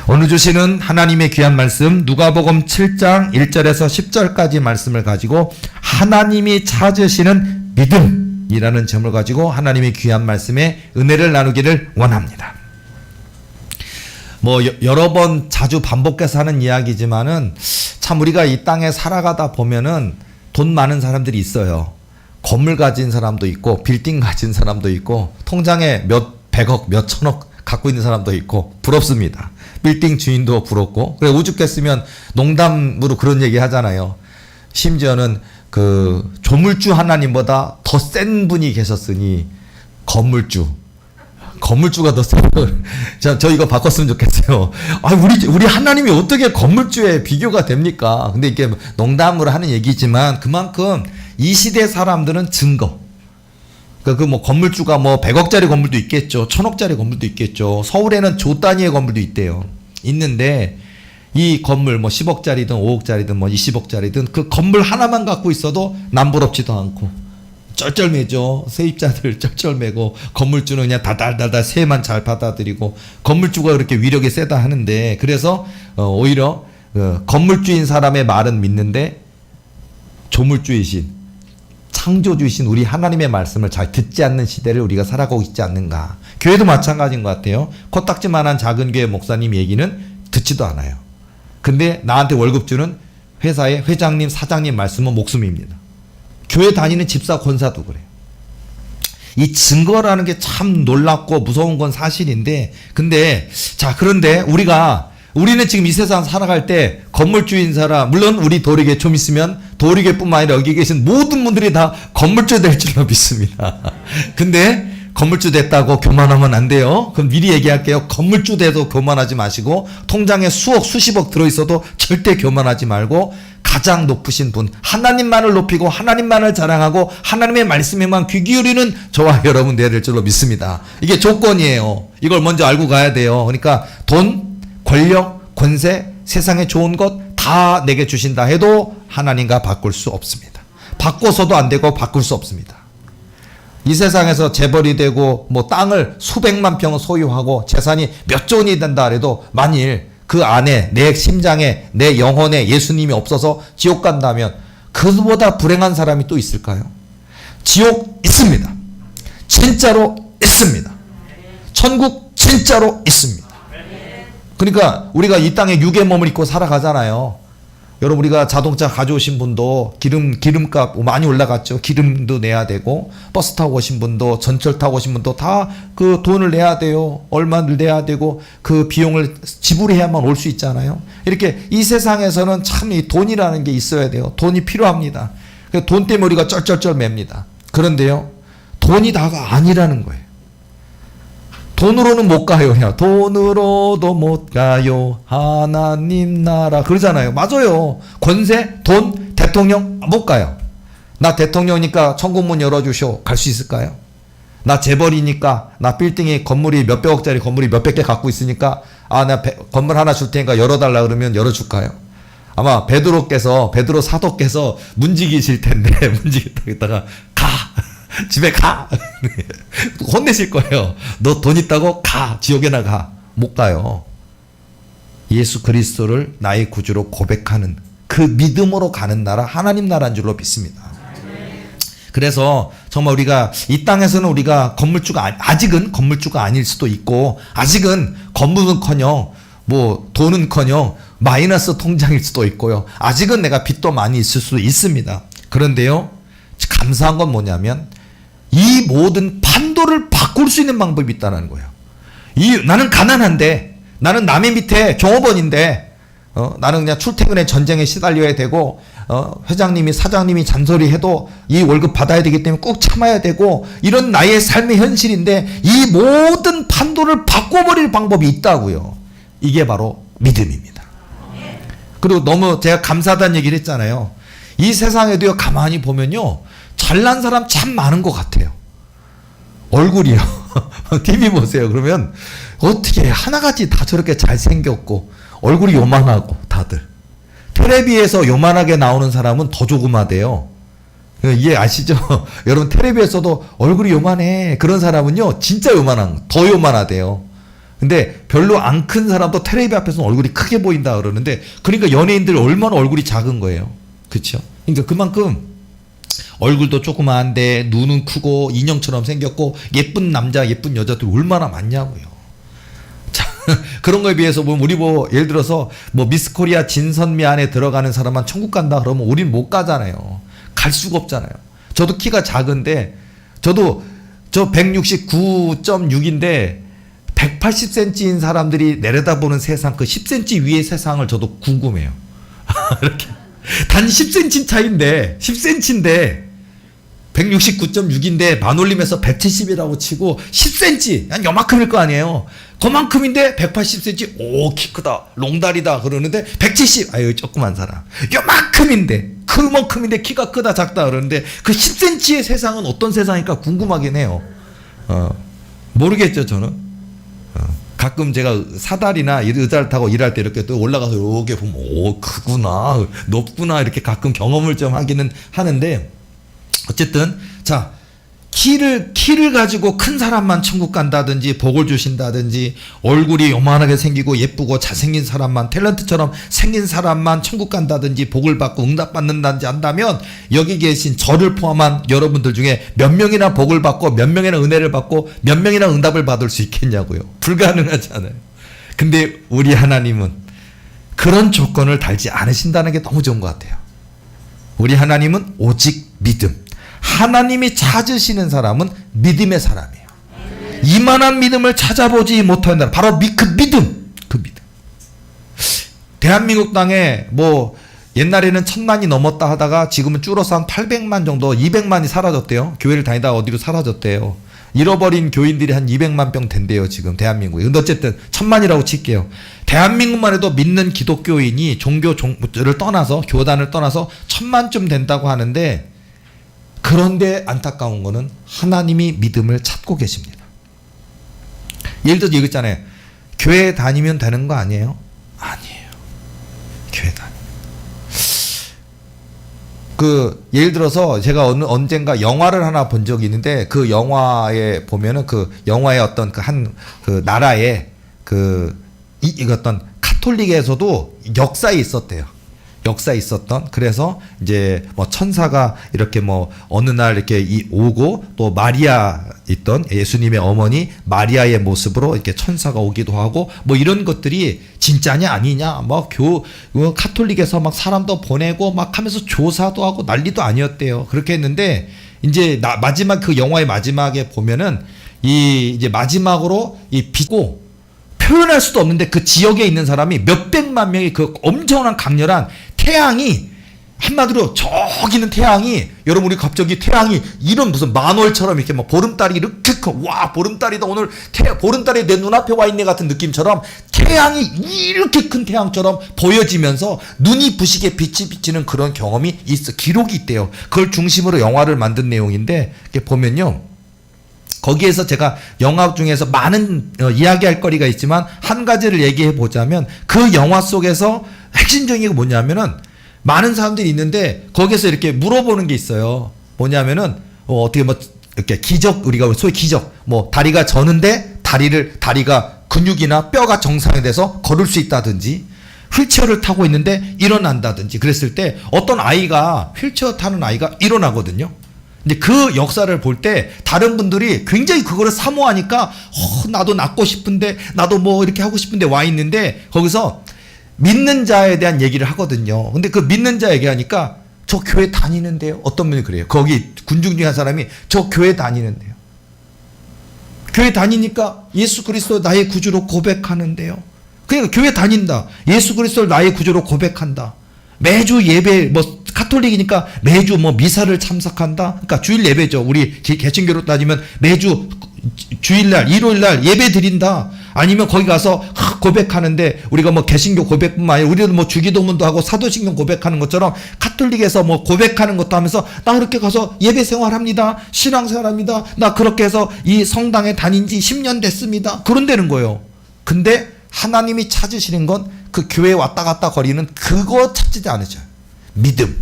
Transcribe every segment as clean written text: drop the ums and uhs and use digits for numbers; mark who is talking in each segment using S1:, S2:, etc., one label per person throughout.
S1: 오늘 주시는 하나님의 귀한 말씀 누가복음 7장 1절에서 10절까지 말씀을 가지고 하나님이 찾으시는 믿음이라는 점을 가지고 하나님의 귀한 말씀에 은혜를 나누기를 원합니다. 여러 번 자주 반복해서 하는 이야기지만은 참 우리가 이 땅에 살아가다 보면은 돈 많은 사람들이 있어요. 건물 가진 사람도 있고 빌딩 가진 사람도 있고 통장에 몇 백억 몇 천억 갖고 있는 사람도 있고 부럽습니다. 빌딩 주인도 부럽고 그래 오죽했으면 농담으로 그런 얘기 하잖아요. 심지어는 그 조물주 하나님보다 더 센 분이 계셨으니 건물주가 더 센 분. 저 이거 바꿨으면 좋겠어요. 우리 하나님이 어떻게 건물주에 비교가 됩니까? 근데 이게 농담으로 하는 얘기지만 그만큼 이 시대 사람들은 증거. 건물주가 100억짜리 건물도 있겠죠. 1000억짜리 건물도 있겠죠. 서울에는 조 단위의 건물도 있대요. 있는데 이 건물 10억짜리든 5억짜리든 20억짜리든 그 건물 하나만 갖고 있어도 남부럽지도 않고 쩔쩔매죠. 세입자들 쩔쩔매고 건물주는 그냥 다달달달 세만 잘 받아들이고 건물주가 그렇게 위력이 세다 하는데 그래서 오히려 건물주인 사람의 말은 믿는데 조물주이신 창조주이신 우리 하나님의 말씀을 잘 듣지 않는 시대를 우리가 살아가고 있지 않는가. 교회도 마찬가지인 것 같아요. 코딱지만한 작은 교회 목사님 얘기는 듣지도 않아요. 근데 나한테 월급 주는 회사의 회장님 사장님 말씀은 목숨입니다. 교회 다니는 집사 권사도 그래요. 이 증거라는 게 참 놀랍고 무서운 건 사실인데 그런데 우리는 지금 이 세상 살아갈 때 건물주인 사람, 물론 우리 도리교회 좀 있으면 도리교회뿐만 아니라 여기 계신 모든 분들이 다 건물주 될 줄로 믿습니다. 근데 건물주 됐다고 교만하면 안 돼요. 그럼 미리 얘기할게요. 건물주 돼도 교만하지 마시고 통장에 수억 수십억 들어있어도 절대 교만하지 말고 가장 높으신 분 하나님만을 높이고 하나님만을 자랑하고 하나님의 말씀에만 귀 기울이는 저와 여러분 되어야 될 줄로 믿습니다. 이게 조건이에요. 이걸 먼저 알고 가야 돼요. 그러니까 돈, 권력, 권세, 세상에 좋은 것 다 내게 주신다 해도 하나님과 바꿀 수 없습니다. 바꿔서도 안 되고 바꿀 수 없습니다. 이 세상에서 재벌이 되고 땅을 수백만 평 소유하고 재산이 몇 조 원이 된다 해도 만일 그 안에 내 심장에 내 영혼에 예수님이 없어서 지옥 간다면 그보다 불행한 사람이 또 있을까요? 지옥 있습니다. 진짜로 있습니다. 천국 진짜로 있습니다. 그러니까 우리가 이 땅에 육의 몸을 입고 살아가잖아요. 여러분 우리가 자동차 가져오신 분도 기름값 많이 올라갔죠. 기름도 내야 되고 버스 타고 오신 분도 전철 타고 오신 분도 다 그 돈을 내야 돼요. 얼마를 내야 되고 그 비용을 지불해야만 올 수 있잖아요. 이렇게 이 세상에서는 참 이 돈이라는 게 있어야 돼요. 돈이 필요합니다. 돈 때문에 우리가 쩔쩔쩔 맵니다. 그런데요. 돈이 다가 아니라는 거예요. 돈으로는 못 가요. 그냥 돈으로도 못 가요. 하나님 나라 그러잖아요. 맞아요. 권세, 돈, 대통령 못 가요. 나 대통령이니까 천국문 열어주쇼. 갈 수 있을까요? 나 재벌이니까 나 빌딩이 건물이 몇백억짜리 건물이 몇백 개 갖고 있으니까 나 건물 하나 줄 테니까 열어달라 그러면 열어줄까요? 아마 베드로 사도께서 문지기실 텐데 문지기다가 가. 집에 가. 혼내실 거예요. 너 돈 있다고 가. 지옥에나 가. 못 가요. 예수 그리스도를 나의 구주로 고백하는 그 믿음으로 가는 나라 하나님 나라인 줄로 믿습니다. 그래서 정말 우리가 이 땅에서는 우리가 아직은 건물주가 아닐 수도 있고 아직은 건물은커녕 돈은커녕 마이너스 통장일 수도 있고요. 아직은 내가 빚도 많이 있을 수도 있습니다. 그런데요. 감사한 건 뭐냐면 이 모든 판도를 바꿀 수 있는 방법이 있다는 거예요. 나는 가난한데 나는 남의 밑에 종업원인데 나는 그냥 출퇴근에 전쟁에 시달려야 되고 회장님이 사장님이 잔소리해도 이 월급 받아야 되기 때문에 꼭 참아야 되고 이런 나의 삶의 현실인데 이 모든 판도를 바꿔버릴 방법이 있다고요. 이게 바로 믿음입니다. 그리고 너무 제가 감사하다는 얘기를 했잖아요. 이 세상에도요 가만히 보면요 잘난 사람 참 많은 것 같아요. 얼굴이요. TV 보세요. 그러면 어떻게 하나같이 다 저렇게 잘생겼고 얼굴이 요만하고 다들. 텔레비에서 요만하게 나오는 사람은 더 조그마대요. 이해 아시죠? 여러분 텔레비에서도 얼굴이 요만해. 그런 사람은요 진짜 더 요만하대요. 근데 별로 안 큰 사람도 텔레비전 앞에서 얼굴이 크게 보인다 그러는데, 그러니까 연예인들 얼마나 얼굴이 작은 거예요. 그렇죠? 그러니까 그만큼 얼굴도 조그마한데 눈은 크고 인형처럼 생겼고 예쁜 남자 예쁜 여자들 얼마나 많냐고요. 자, 그런 거에 비해서 보면 우리 뭐 예를 들어서 뭐 미스코리아 진선미 안에 들어가는 사람만 천국 간다 그러면 우린 못 가잖아요. 갈 수가 없잖아요. 저도 키가 작은데 저도 저 169.6인데 180cm인 사람들이 내려다보는 세상, 그 10cm 위의 세상을 저도 궁금해요. 이렇게 단 10cm 차이인데 10cm인데 169.6인데 반올림에서 170이라고 치고 10cm 한 요만큼일 거 아니에요. 그만큼인데 180cm, 오 키 크다 롱다리다 그러는데 170, 아유 조그만 사람 요만큼인데 그만큼인데 키가 크다 작다 그러는데 그 10cm의 세상은 어떤 세상일까 궁금하긴 해요. 모르겠죠 저는. 가끔 제가 사다리나 의자를 타고 일할 때 이렇게 또 올라가서 이렇게 보면 오 크구나 높구나 이렇게 가끔 경험을 좀 하기는 하는데, 어쨌든 자 키를 가지고 큰 사람만 천국 간다든지 복을 주신다든지, 얼굴이 요만하게 생기고 예쁘고 잘생긴 사람만, 탤런트처럼 생긴 사람만 천국 간다든지 복을 받고 응답받는다든지 한다면, 여기 계신 저를 포함한 여러분들 중에 몇 명이나 복을 받고 몇 명이나 은혜를 받고 몇 명이나 응답을 받을 수 있겠냐고요. 불가능하잖아요. 근데 우리 하나님은 그런 조건을 달지 않으신다는 게 너무 좋은 것 같아요. 우리 하나님은 오직 믿음. 하나님이 찾으시는 사람은 믿음의 사람이에요. 이만한 믿음을 찾아보지 못한다. 바로 그 믿음. 대한민국 땅에 뭐 옛날에는 1000만이 넘었다 하다가 지금은 줄어서 한 800만 정도, 200만이 사라졌대요. 교회를 다니다가 어디로 사라졌대요. 잃어버린 교인들이 한 200만 명 된대요 지금 대한민국에. 근데 어쨌든 1000만이라고 칠게요. 대한민국만 해도 믿는 기독교인이 종교를 떠나서, 교단을 떠나서 1000만쯤 된다고 하는데, 그런데 안타까운 거는 하나님이 믿음을 찾고 계십니다. 예를 들어서 이거 있잖아요. 교회 다니면 되는 거 아니에요? 아니에요. 교회 예를 들어서 제가 언젠가 영화를 하나 본 적이 있는데, 그 영화에 보면은 그 영화의 어떤 그 나라의 어떤 카톨릭에서도 역사에 있었대요. 역사에 있었던, 그래서 이제 뭐 천사가 이렇게 뭐 어느 날 이렇게 오고, 또 마리아 있던 예수님의 어머니 마리아의 모습으로 이렇게 천사가 오기도 하고, 뭐 이런 것들이 진짜냐 아니냐 뭐 카톨릭에서 막 사람도 보내고 막 하면서 조사도 하고 난리도 아니었대요. 그렇게 했는데 이제 마지막 그 영화의 마지막에 보면은 이제 마지막으로 비고 표현할 수도 없는데 그 지역에 있는 사람이 몇백만 명이 그 엄청난 강렬한 태양이, 한마디로 저기는 태양이, 여러분 우리 갑자기 태양이 이런 무슨 만월처럼 이렇게 막 보름달이 이렇게 와 보름달이다 오늘 보름달이 내 눈앞에 와 있네 같은 느낌처럼 태양이 이렇게 큰 태양처럼 보여지면서 눈이 부시게 빛이 비치는 그런 경험이 기록이 있대요. 그걸 중심으로 영화를 만든 내용인데, 이렇게 보면요, 거기에서 제가 영화 중에서 많은 이야기할 거리가 있지만 한 가지를 얘기해 보자면, 그 영화 속에서 핵심적인 게 뭐냐면은, 많은 사람들이 있는데 거기에서 이렇게 물어보는 게 있어요. 뭐냐면은 어떻게 뭐 이렇게 기적, 우리가 소위 기적, 뭐 다리가 저는데 다리가 근육이나 뼈가 정상이 돼서 걸을 수 있다든지, 휠체어를 타고 있는데 일어난다든지, 그랬을 때 어떤 아이가, 휠체어 타는 아이가 일어나거든요. 근데 그 역사를 볼 때 다른 분들이 굉장히 그거를 사모하니까 나도 낫고 싶은데, 나도 뭐 이렇게 하고 싶은데 와 있는데, 거기서 믿는 자에 대한 얘기를 하거든요. 근데 그 믿는 자 얘기하니까 저 교회 다니는데요. 어떤 분이 그래요. 거기 군중 중에 한 사람이 저 교회 다니는데요. 교회 다니니까 예수 그리스도 나의 구주로 고백하는데요. 그러니까 교회 다닌다. 예수 그리스도를 나의 구주로 고백한다. 매주 예배, 뭐 카톨릭이니까 매주 뭐 미사를 참석한다. 그러니까 주일 예배죠. 우리 개신교로 따지면 매주 주일날, 일요일날 예배 드린다. 아니면 거기 가서 고백하는데, 우리가 뭐 개신교 고백뿐만 아니라 우리도 뭐 주기도문도 하고 사도신경 고백하는 것처럼 카톨릭에서 뭐 고백하는 것도 하면서 나 그렇게 가서 예배 생활합니다. 신앙생활합니다. 나 그렇게 해서 이 성당에 다닌 지 10년 됐습니다. 그런다는 거예요. 근데 하나님이 찾으시는 건 그 교회에 왔다 갔다 거리는 그거 찾지 않으셔요. 믿음.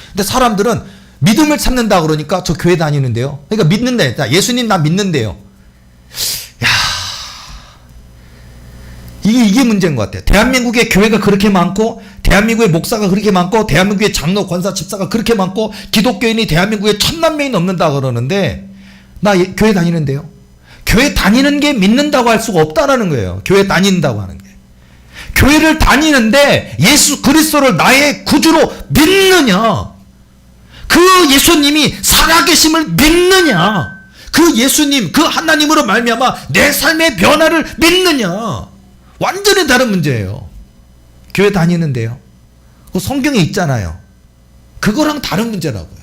S1: 근데 사람들은 믿음을 찾는다 그러니까 저 교회 다니는데요. 그러니까 믿는다. 예수님 나 믿는데요. 야, 이게 문제인 것 같아요. 대한민국에 교회가 그렇게 많고, 대한민국에 목사가 그렇게 많고, 대한민국에 장로, 권사, 집사가 그렇게 많고, 기독교인이 대한민국에 1000만 명이 넘는다 그러는데, 나 교회 다니는데요. 교회 다니는 게 믿는다고 할 수가 없다라는 거예요. 교회 다닌다고 하는 게. 교회를 다니는데 예수 그리스도를 나의 구주로 믿느냐? 그 예수님이 살아계심을 믿느냐? 그 예수님, 그 하나님으로 말미암아 내 삶의 변화를 믿느냐? 완전히 다른 문제예요. 교회 다니는데요. 그 성경에 있잖아요. 그거랑 다른 문제라고요.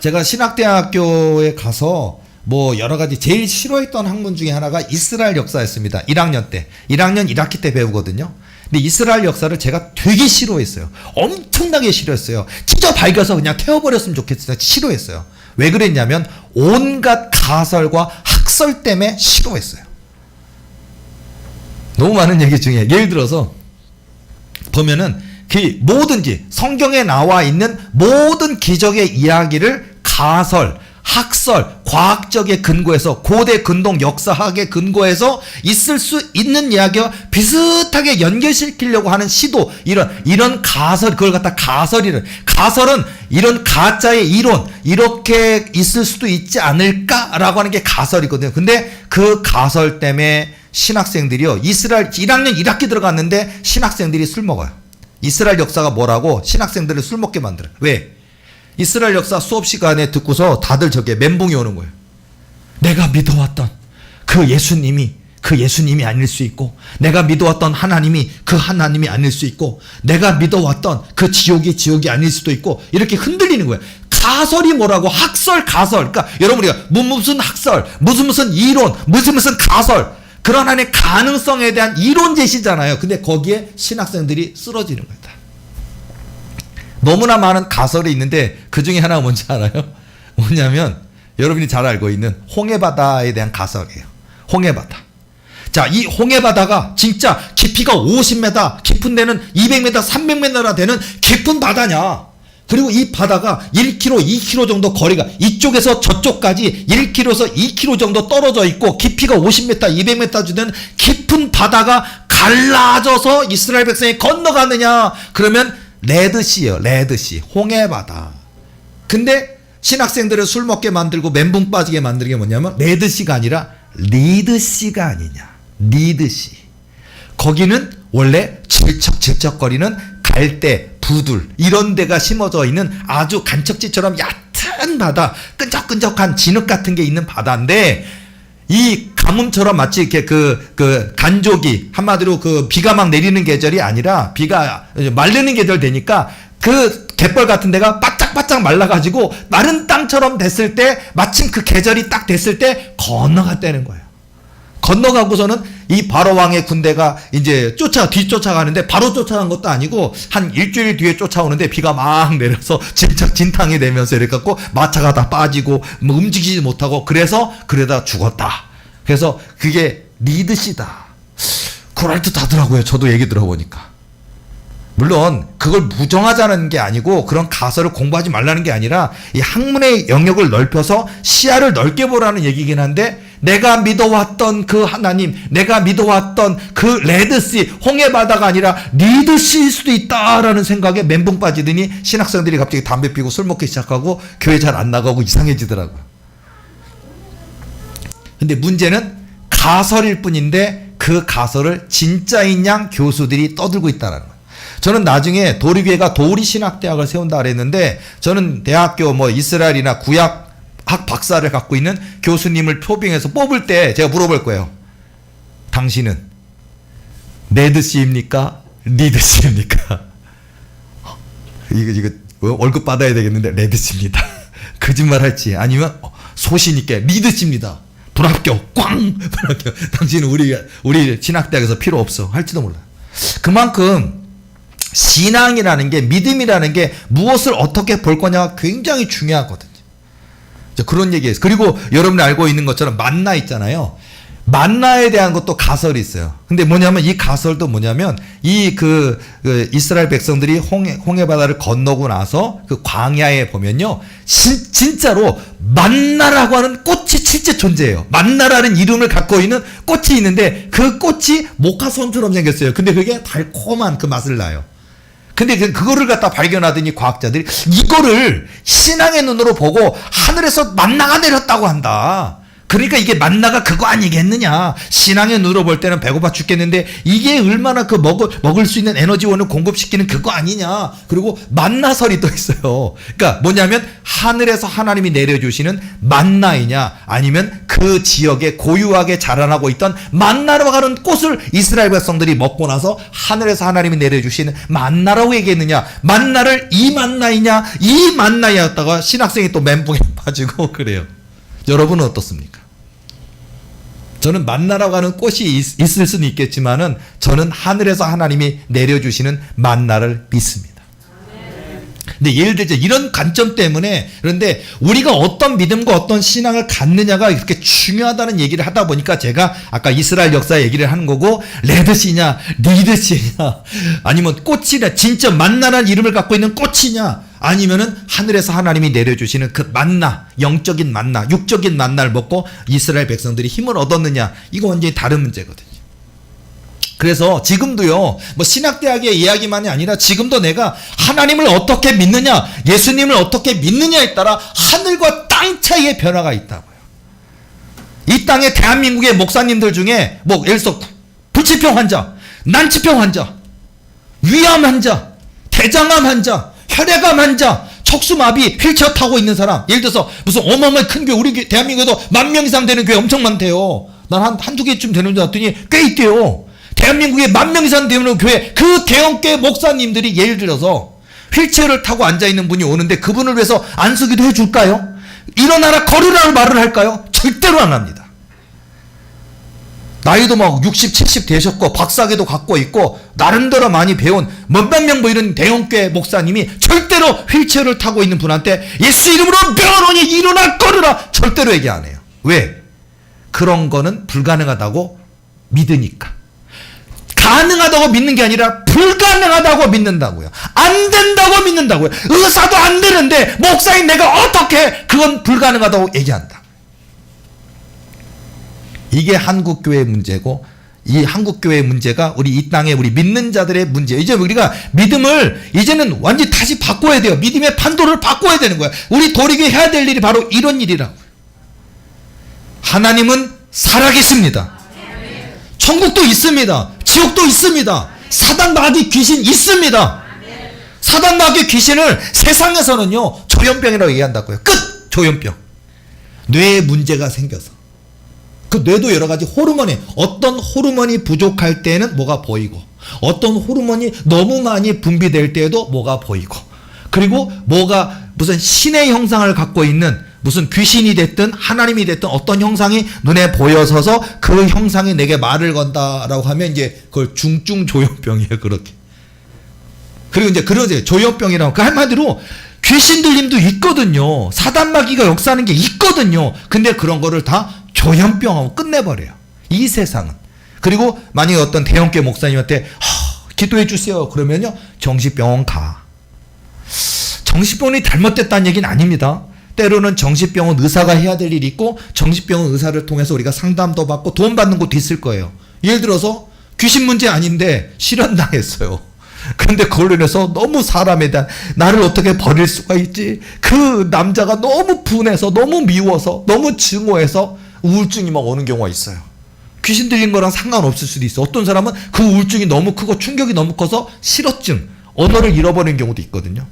S1: 제가 신학대학교에 가서 뭐 여러 가지 제일 싫어했던 학문 중에 하나가 이스라엘 역사였습니다. 1학년 때. 1학년 1학기 때 배우거든요. 근데 이스라엘 역사를 제가 되게 싫어했어요. 엄청나게 싫어했어요. 찢어 밝아서 그냥 태워버렸으면 좋겠어요. 싫어했어요. 왜 그랬냐면 온갖 가설과 학설 때문에 싫어했어요. 너무 많은 얘기 중에 예를 들어서 보면은 그 뭐든지 성경에 나와 있는 모든 기적의 이야기를 가설, 학설, 과학적의 근거에서 고대 근동 역사학의 근거에서 있을 수 있는 이야기와 비슷하게 연결시키려고 하는 시도, 이런 가설, 그걸 갖다 가설이래. 가설은 이런 가짜의 이론, 이렇게 있을 수도 있지 않을까라고 하는 게 가설이거든요. 근데 그 가설 때문에 신학생들이요, 이스라엘 1학년 1학기 들어갔는데 신학생들이 술 먹어요. 이스라엘 역사가 뭐라고 신학생들을 술 먹게 만들어요. 왜? 이스라엘 역사 수업 시간에 듣고서 다들 저게 멘붕이 오는 거예요. 내가 믿어왔던 그 예수님이 아닐 수 있고, 내가 믿어왔던 하나님이 그 하나님이 아닐 수 있고, 내가 믿어왔던 그 지옥이 아닐 수도 있고, 이렇게 흔들리는 거예요. 가설이 뭐라고? 학설, 가설. 그러니까 여러분, 우리가 무슨 학설, 무슨 이론, 무슨 가설, 그런 안에 가능성에 대한 이론 제시잖아요. 근데 거기에 신학생들이 쓰러지는 겁니다. 너무나 많은 가설이 있는데 그 중에 하나가 뭔지 알아요? 뭐냐면 여러분이 잘 알고 있는 홍해바다에 대한 가설이에요. 홍해바다. 자, 이 홍해바다가 진짜 깊이가 50m, 깊은 데는 200m, 300m나 되는 깊은 바다냐? 그리고 이 바다가 1km, 2km 정도 거리가, 이쪽에서 저쪽까지 1km에서 2km 정도 떨어져 있고, 깊이가 50m, 200m 주는 깊은 바다가 갈라져서 이스라엘 백성이 건너가느냐? 그러면 레드시예요. 레드시. 홍해바다. 근데 신학생들을 술 먹게 만들고 멘붕 빠지게 만드는 게 뭐냐면 레드시가 아니라 리드시가 아니냐. 리드시. 거기는 원래 질척질척거리는 갈대, 부들 이런 데가 심어져 있는 아주 간척지처럼 얕은 바다, 끈적끈적한 진흙 같은 게 있는 바다인데, 이 가뭄처럼 마치 이렇게 그 간조기, 한마디로 그 비가 막 내리는 계절이 아니라 비가 마르는 계절 되니까 그 갯벌 같은 데가 바짝바짝 말라가지고 마른 땅처럼 됐을 때, 마침 그 계절이 딱 됐을 때 건너갔다는 거예요. 건너가고서는 이 바로 왕의 군대가 이제 뒤쫓아가는데, 바로 쫓아간 것도 아니고 한 일주일 뒤에 쫓아오는데 비가 막 내려서 진탕이 되면서 이렇게 갖고 마차가 다 빠지고 뭐 움직이지 못하고, 그래서 그러다 죽었다. 그래서 그게 리드시다. 그럴듯하더라고요. 저도 얘기 들어보니까. 물론 그걸 부정하자는 게 아니고, 그런 가설을 공부하지 말라는 게 아니라 이 학문의 영역을 넓혀서 시야를 넓게 보라는 얘기긴 한데, 내가 믿어왔던 그 하나님, 내가 믿어왔던 그 레드시, 홍해바다가 아니라 리드시일 수도 있다라는 생각에 멘붕 빠지더니 신학생들이 갑자기 담배 피고 술 먹기 시작하고 교회 잘 안 나가고 이상해지더라고요. 근데 문제는 가설일 뿐인데 그 가설을 진짜인 양 교수들이 떠들고 있다는 거예요. 저는 나중에 도리교회가 도리신학대학을 세운다 그랬는데, 저는 대학교 뭐 이스라엘이나 구약 학 박사를 갖고 있는 교수님을 표빙해서 뽑을 때 제가 물어볼 거예요. 당신은 레드씨입니까? 리드씨입니까? 이거 월급 받아야 되겠는데 레드씨입니다. 거짓말 할지, 아니면 소신 있게 리드씨입니다. 불합격, 꽝! 불합격. 당신은 우리 신학대학에서 필요 없어. 할지도 몰라. 그만큼 신앙이라는 게, 믿음이라는 게 무엇을 어떻게 볼 거냐가 굉장히 중요하거든요. 그런 얘기예요. 그리고 여러분이 알고 있는 것처럼 만나 있잖아요. 만나에 대한 것도 가설이 있어요. 근데 뭐냐면 이 가설도 뭐냐면 이 이스라엘 백성들이 홍해 바다를 건너고 나서 그 광야에 보면요. 진짜로 만나라고 하는 꽃이 실제 존재해요. 만나라는 이름을 갖고 있는 꽃이 있는데 그 꽃이 모카솜처럼 생겼어요. 근데 그게 달콤한 그 맛을 나요. 근데 그거를 갖다 발견하더니 과학자들이 이거를 신앙의 눈으로 보고 하늘에서 만나가 내렸다고 한다. 그러니까 이게 만나가 그거 아니겠느냐. 신앙의 눈으로 볼 때는 배고파 죽겠는데 이게 얼마나 먹을 수 있는 에너지원을 공급시키는 그거 아니냐. 그리고 만나설이 또 있어요. 그러니까 뭐냐면 하늘에서 하나님이 내려주시는 만나이냐 아니면 그 지역에 고유하게 자라나고 있던 만나라고 하는 꽃을 이스라엘 백성들이 먹고 나서 하늘에서 하나님이 내려주시는 만나라고 얘기했느냐. 만나를 이 만나이냐 이 만나였다가 신학생이 또 멘붕에 빠지고 그래요. 여러분은 어떻습니까? 저는 만나라고 하는 꽃이 있을 수는 있겠지만은 저는 하늘에서 하나님이 내려주시는 만나를 믿습니다. 근데 예를 들자 이런 관점 때문에 그런데 우리가 어떤 믿음과 어떤 신앙을 갖느냐가 이렇게 중요하다는 얘기를 하다 보니까 제가 아까 이스라엘 역사 얘기를 하는 거고 레드시냐 리드시냐 아니면 꽃이냐 진짜 만나라는 이름을 갖고 있는 꽃이냐 아니면은 하늘에서 하나님이 내려주시는 그 만나 영적인 만나 육적인 만나를 먹고 이스라엘 백성들이 힘을 얻었느냐 이거 완전히 다른 문제거든요. 그래서 지금도요 뭐 신학대학의 이야기만이 아니라 지금도 내가 하나님을 어떻게 믿느냐 예수님을 어떻게 믿느냐에 따라 하늘과 땅 차이의 변화가 있다고요. 이 땅에 대한민국의 목사님들 중에 뭐 예를 들어서 불치병 환자 난치병 환자 위암 환자 대장암 환자 혈액암 환자 척수마비 휠체어 타고 있는 사람 예를 들어서 무슨 어마어마한 큰 교회 우리 대한민국에도 10,000명 이상 되는 교회 엄청 많대요. 난 한두 개쯤 되는 줄 알았더니 꽤 있대요. 대한민국에 10,000명 이상 되는 교회 그 대형교회 목사님들이 예를 들어서 휠체어를 타고 앉아있는 분이 오는데 그분을 위해서 안수기도 해줄까요? 일어나라 걸으라는 말을 할까요? 절대로 안 합니다. 나이도 막 60, 70 되셨고 박사학위도 갖고 있고 나름대로 많이 배운 몇만 명 뭐 이런 대형교회 목사님이 절대로 휠체어를 타고 있는 분한테 예수 이름으로 병원이 일어나 걸으라 절대로 얘기 안 해요. 왜? 그런 거는 불가능하다고 믿으니까. 가능하다고 믿는 게 아니라 불가능하다고 믿는다고요. 안 된다고 믿는다고요. 의사도 안 되는데 목사인 내가 어떻게 그건 불가능하다고 얘기한다. 이게 한국교회의 문제고 이 한국교회의 문제가 우리 이 땅에 우리 믿는 자들의 문제예요. 이제 우리가 믿음을 이제는 완전히 다시 바꿔야 돼요. 믿음의 판도를 바꿔야 되는 거야. 우리 도리교회 해야 될 일이 바로 이런 일이라고요. 하나님은 살아계십니다. 천국도 있습니다. 지옥도 있습니다. 사단 마귀 귀신 있습니다. 사단 마귀 귀신을 세상에서는요 조현병이라고 얘기한다고요. 끝! 조현병. 뇌에 문제가 생겨서 그 뇌도 여러 가지 호르몬이 어떤 호르몬이 부족할 때는 뭐가 보이고 어떤 호르몬이 너무 많이 분비될 때에도 뭐가 보이고 그리고 뭐가 무슨 신의 형상을 갖고 있는 무슨 귀신이 됐든 하나님이 됐든 어떤 형상이 눈에 보여서서 그 형상이 내게 말을 건다라고 하면 이제 그걸 중증 조현병이에요. 그렇게. 그리고 이제 그러죠. 조현병이라고 그 한마디로 귀신 들림도 있거든요. 사단 마귀가 역사하는 게 있거든요. 근데 그런 거를 다 조현병하고 끝내버려요. 이 세상은. 그리고 만약에 어떤 대형교회 목사님한테 기도해 주세요. 그러면요 정신병원 가. 정신병원이 잘못됐다는 얘기는 아닙니다. 때로는 정신병원 의사가 해야 될 일이 있고 정신병원 의사를 통해서 우리가 상담도 받고 돈 받는 곳도 있을 거예요. 예를 들어서 귀신 문제 아닌데 실현당했어요. 그런데 그걸로 인해서 너무 사람에 대한 나를 어떻게 버릴 수가 있지? 그 남자가 너무 분해서 너무 미워서 너무 증오해서 우울증이 막 오는 경우가 있어요. 귀신 들린 거랑 상관없을 수도 있어. 어떤 사람은 그 우울증이 너무 크고 충격이 너무 커서 실어증, 언어를 잃어버리는 경우도 있거든요.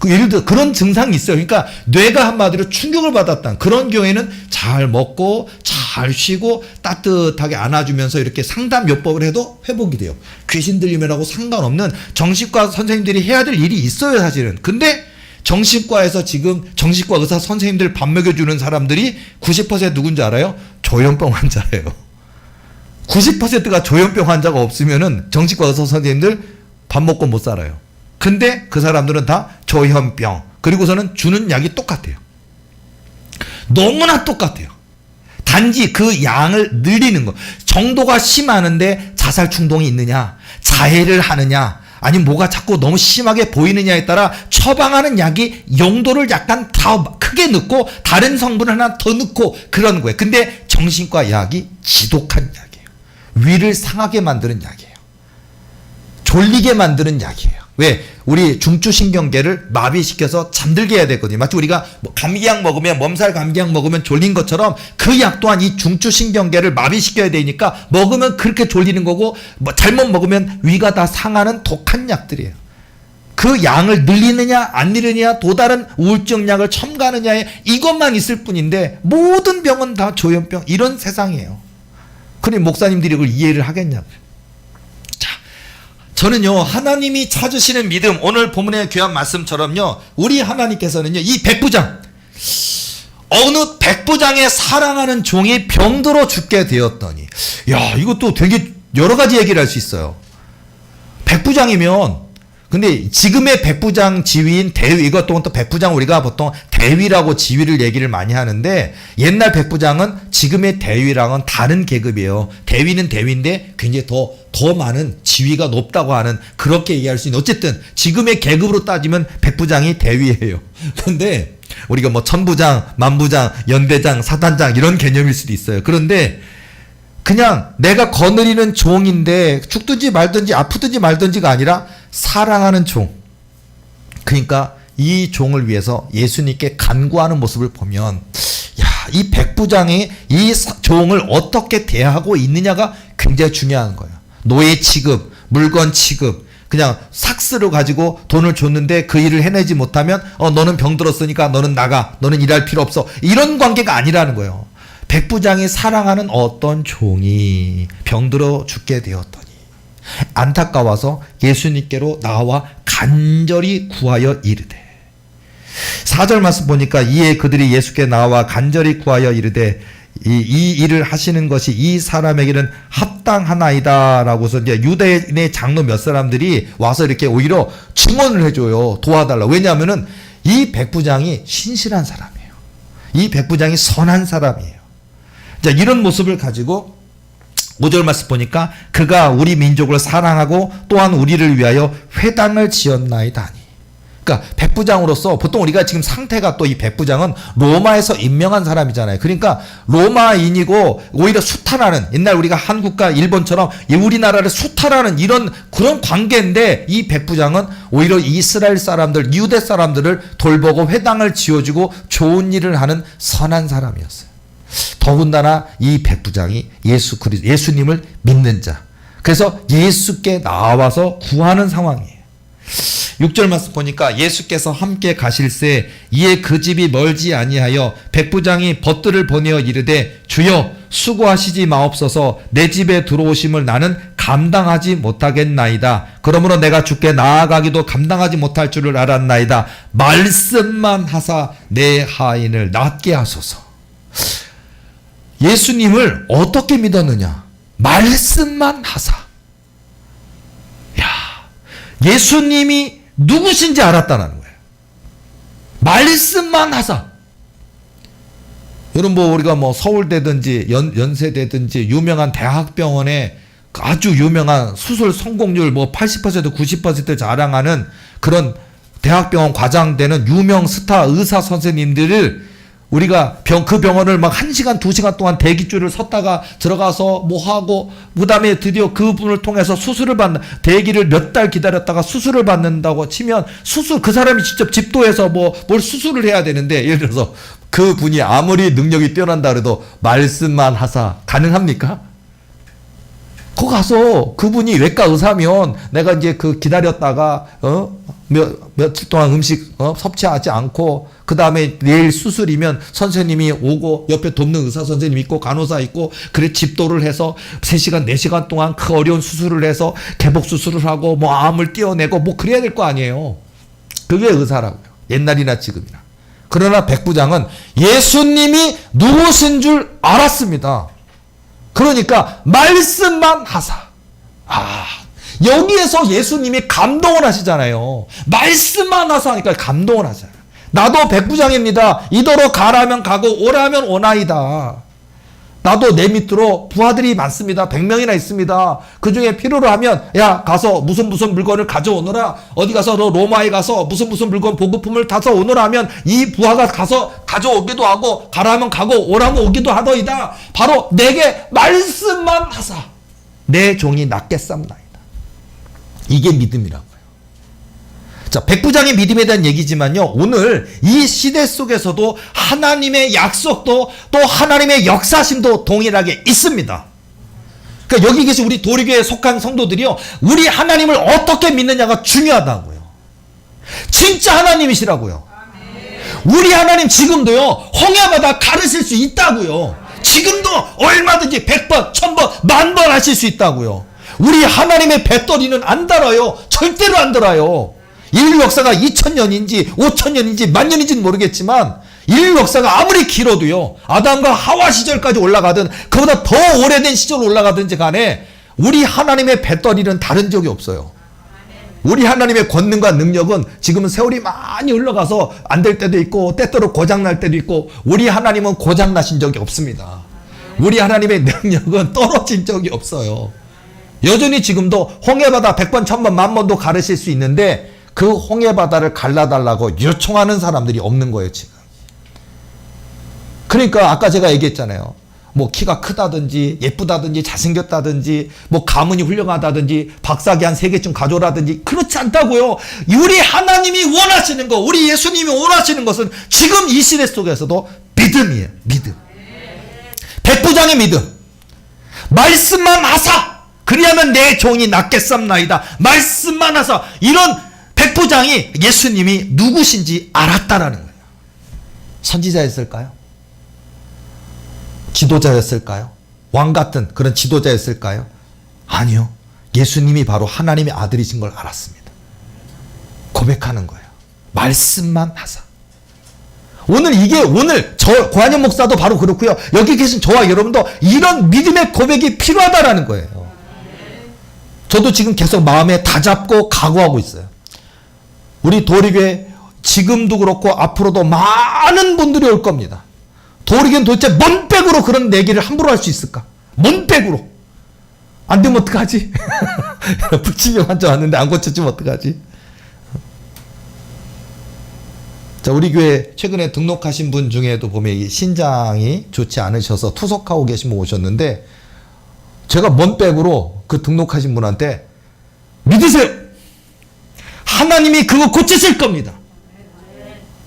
S1: 예를 들어 그런 증상이 있어요. 그러니까 뇌가 한마디로 충격을 받았다. 그런 경우에는 잘 먹고 잘 쉬고 따뜻하게 안아주면서 이렇게 상담 요법을 해도 회복이 돼요. 귀신 들림이라고 상관없는 정신과 선생님들이 해야 될 일이 있어요, 사실은. 근데 정신과에서 지금 정신과 의사 선생님들 밥 먹여주는 사람들이 90% 누군지 알아요? 조현병 환자예요. 90%가 조현병 환자가 없으면은 정신과 의사 선생님들 밥 먹고 못 살아요. 근데 그 사람들은 다 조현병. 그리고서는 주는 약이 똑같아요. 너무나 똑같아요. 단지 그 양을 늘리는 거. 정도가 심하는데 자살 충동이 있느냐, 자해를 하느냐, 아니면 뭐가 자꾸 너무 심하게 보이느냐에 따라 처방하는 약이 용도를 약간 더 크게 넣고 다른 성분을 하나 더 넣고 그런 거예요. 근데 정신과 약이 지독한 약이에요. 위를 상하게 만드는 약이에요. 졸리게 만드는 약이에요. 왜? 우리 중추신경계를 마비시켜서 잠들게 해야 되거든요. 마치 우리가 감기약 먹으면, 몸살 감기약 먹으면 졸린 것처럼 그 약 또한 이 중추신경계를 마비시켜야 되니까 먹으면 그렇게 졸리는 거고, 잘못 먹으면 위가 다 상하는 독한 약들이에요. 그 양을 늘리느냐 안 늘리느냐, 또 다른 우울증 약을 첨가하느냐에 이것만 있을 뿐인데 모든 병은 다 조현병, 이런 세상이에요. 그러니 목사님들이 이걸 이해를 하겠냐고요. 저는요, 하나님이 찾으시는 믿음, 오늘 본문의 귀한 말씀처럼요, 우리 하나님께서는요, 이 백부장, 어느 백부장의 사랑하는 종이 병들어 죽게 되었더니, 야, 이것도 되게 여러 가지 얘기를 할 수 있어요. 백부장이면, 근데 지금의 백부장 지위인 대위, 이것도 또 백부장 우리가 보통 대위라고 지위를 얘기를 많이 하는데, 옛날 백부장은 지금의 대위랑은 다른 계급이에요. 대위는 대위인데 굉장히 더 많은 지위가 높다고 하는, 그렇게 얘기할 수 있는, 어쨌든 지금의 계급으로 따지면 백부장이 대위예요. 그런데 우리가 뭐 천부장, 만부장, 연대장, 사단장 이런 개념일 수도 있어요. 그런데 그냥 내가 거느리는 종인데 죽든지 말든지 아프든지 말든지가 아니라 사랑하는 종. 그러니까 이 종을 위해서 예수님께 간구하는 모습을 보면, 야, 이 백부장이 이 종을 어떻게 대하고 있느냐가 굉장히 중요한 거예요. 노예 취급, 물건 취급, 그냥 삭스로 가지고 돈을 줬는데 그 일을 해내지 못하면 너는 병들었으니까 너는 나가, 너는 일할 필요 없어, 이런 관계가 아니라는 거예요. 백부장이 사랑하는 어떤 종이 병들어 죽게 되었더니 안타까워서 예수님께로 나와 간절히 구하여 이르되, 4절 말씀 보니까 이에 그들이 예수께 나와 간절히 구하여 이르되 이 일을 하시는 것이 이 사람에게는 합당하나이다 라고서 이제 유대인의 장로 몇 사람들이 와서 이렇게 오히려 증언을 해줘요. 도와달라. 왜냐하면은 이 백부장이 신실한 사람이에요. 이 백부장이 선한 사람이에요. 자, 이런 모습을 가지고 5절 말씀 보니까 그가 우리 민족을 사랑하고 또한 우리를 위하여 회당을 지었나이다 하니. 그러니까 백부장으로서 보통 우리가 지금 상태가, 또 이 백부장은 로마에서 임명한 사람이잖아요. 그러니까 로마인이고 오히려 수탈하는, 옛날 우리가 한국과 일본처럼 우리나라를 수탈하는 이런 그런 관계인데, 이 백부장은 오히려 이스라엘 사람들, 유대 사람들을 돌보고 회당을 지어주고 좋은 일을 하는 선한 사람이었어요. 더군다나 이 백부장이 예수님을 믿는 자, 그래서 예수께 나와서 구하는 상황이에요. 6절 말씀 보니까 예수께서 함께 가실새 이에 그 집이 멀지 아니하여 백부장이 벗들을 보내어 이르되 주여 수고하시지 마옵소서, 내 집에 들어오심을 나는 감당하지 못하겠나이다. 그러므로 내가 주께 나아가기도 감당하지 못할 줄을 알았나이다. 말씀만 하사 내 하인을 낫게 하소서. 예수님을 어떻게 믿었느냐? 말씀만 하사. 야, 예수님이 누구신지 알았다는 거예요. 말씀만 하사. 여러분, 우리가 서울대든지 연세대든지 유명한 대학병원에 아주 유명한 수술 성공률 80% 90% 자랑하는 그런 대학병원 과장되는 유명 스타 의사 선생님들을 우리가 그 병원을 1시간 2시간 동안 대기줄을 섰다가 들어가서 하고, 그 다음에 드디어 그분을 통해서 수술을 받는, 대기를 몇 달 기다렸다가 수술을 받는다고 치면, 그 사람이 직접 집도해서 뭘 수술을 해야 되는데, 예를 들어서 그분이 아무리 능력이 뛰어난다 그래도 말씀만 하사 가능합니까? 거기 가서 그분이 외과 의사면 내가 이제 기다렸다가 며칠 동안 음식 섭취하지 않고, 그 다음에 내일 수술이면 선생님이 오고 옆에 돕는 의사 선생님 있고 간호사 있고, 그래 집도를 해서 3시간 4시간 동안 그 어려운 수술을 해서 개복 수술을 하고 암을 떼어내고 그래야 될 거 아니에요. 그게 의사라고요. 옛날이나 지금이나. 그러나 백부장은 예수님이 누구신 줄 알았습니다. 그러니까 말씀만 하사. 여기에서 예수님이 감동을 하시잖아요. 말씀만 하사 하니까 감동을 하잖아요. 나도 백부장입니다. 이더러 가라면 가고 오라면 오나이다. 나도 내 밑으로 부하들이 많습니다. 100명이나 있습니다. 그 중에 필요로 하면 야 가서 무슨 물건을 가져오너라. 어디 가서 너 로마에 가서 무슨 물건 보급품을 타서 오너라 하면 이 부하가 가서 가져오기도 하고 가라 하면 가고 오라면 오기도 하더이다. 바로 내게 말씀만 하사 내 종이 낫겠삼나이다. 이게 믿음이라고요. 자, 백부장의 믿음에 대한 얘기지만요. 오늘 이 시대 속에서도 하나님의 약속도 또 하나님의 역사심도 동일하게 있습니다. 그러니까 여기 계신 우리 도리교회에 속한 성도들이요. 우리 하나님을 어떻게 믿느냐가 중요하다고요. 진짜 하나님이시라고요. 우리 하나님 지금도요. 홍해바다 가르실 수 있다고요. 지금도 얼마든지 100번, 1000번, 10,000번 하실 수 있다고요. 우리 하나님의 배터리는 안 닳아요. 절대로 안 닳아요. 인류 역사가 2000년인지 5000년인지 10,000년인지는 모르겠지만 인류 역사가 아무리 길어도요. 아담과 하와 시절까지 올라가든 그보다 더 오래된 시절 올라가든지 간에 우리 하나님의 배터리는 다른 적이 없어요. 우리 하나님의 권능과 능력은 지금은 세월이 많이 흘러가서 안 될 때도 있고 때때로 고장날 때도 있고 우리 하나님은 고장나신 적이 없습니다. 우리 하나님의 능력은 떨어진 적이 없어요. 여전히 지금도 홍해바다 100번, 1000번, 10,000번도 가르실 수 있는데 그 홍해바다를 갈라달라고 요청하는 사람들이 없는 거예요, 지금. 그러니까 아까 제가 얘기했잖아요. 뭐 키가 크다든지 예쁘다든지 잘생겼다든지 뭐 가문이 훌륭하다든지 박사기 한 3개쯤 가져오라든지 그렇지 않다고요. 우리 하나님이 원하시는 거, 우리 예수님이 원하시는 것은 지금 이 시대 속에서도 믿음이에요. 믿음. 백부장의 믿음. 말씀만 하사 그리하면 내 종이 낫겠삼나이다. 말씀만 하사. 이런 백부장이 예수님이 누구신지 알았다라는 거예요. 선지자였을까요? 지도자였을까요? 왕 같은 그런 지도자였을까요? 아니요. 예수님이 바로 하나님의 아들이신 걸 알았습니다. 고백하는 거예요. 말씀만 하사. 오늘 저 고한영 목사도 바로 그렇고요. 여기 계신 저와 여러분도 이런 믿음의 고백이 필요하다라는 거예요. 저도 지금 계속 마음에 다잡고 각오하고 있어요. 우리 도리교회 지금도 그렇고 앞으로도 많은 분들이 올 겁니다. 도리교회는 도대체 뭔 백으로 그런 내기를 함부로 할 수 있을까? 뭔 백으로? 안 되면 어떡하지? 불치병 환자 왔는데 안 고쳐지면 어떡하지? 자, 우리 교회 최근에 등록하신 분 중에도 보면 이 신장이 좋지 않으셔서 투석하고 계신 분 오셨는데 제가 뭔 백으로 그 등록하신 분한테 믿으세요. 하나님이 그거 고치실 겁니다.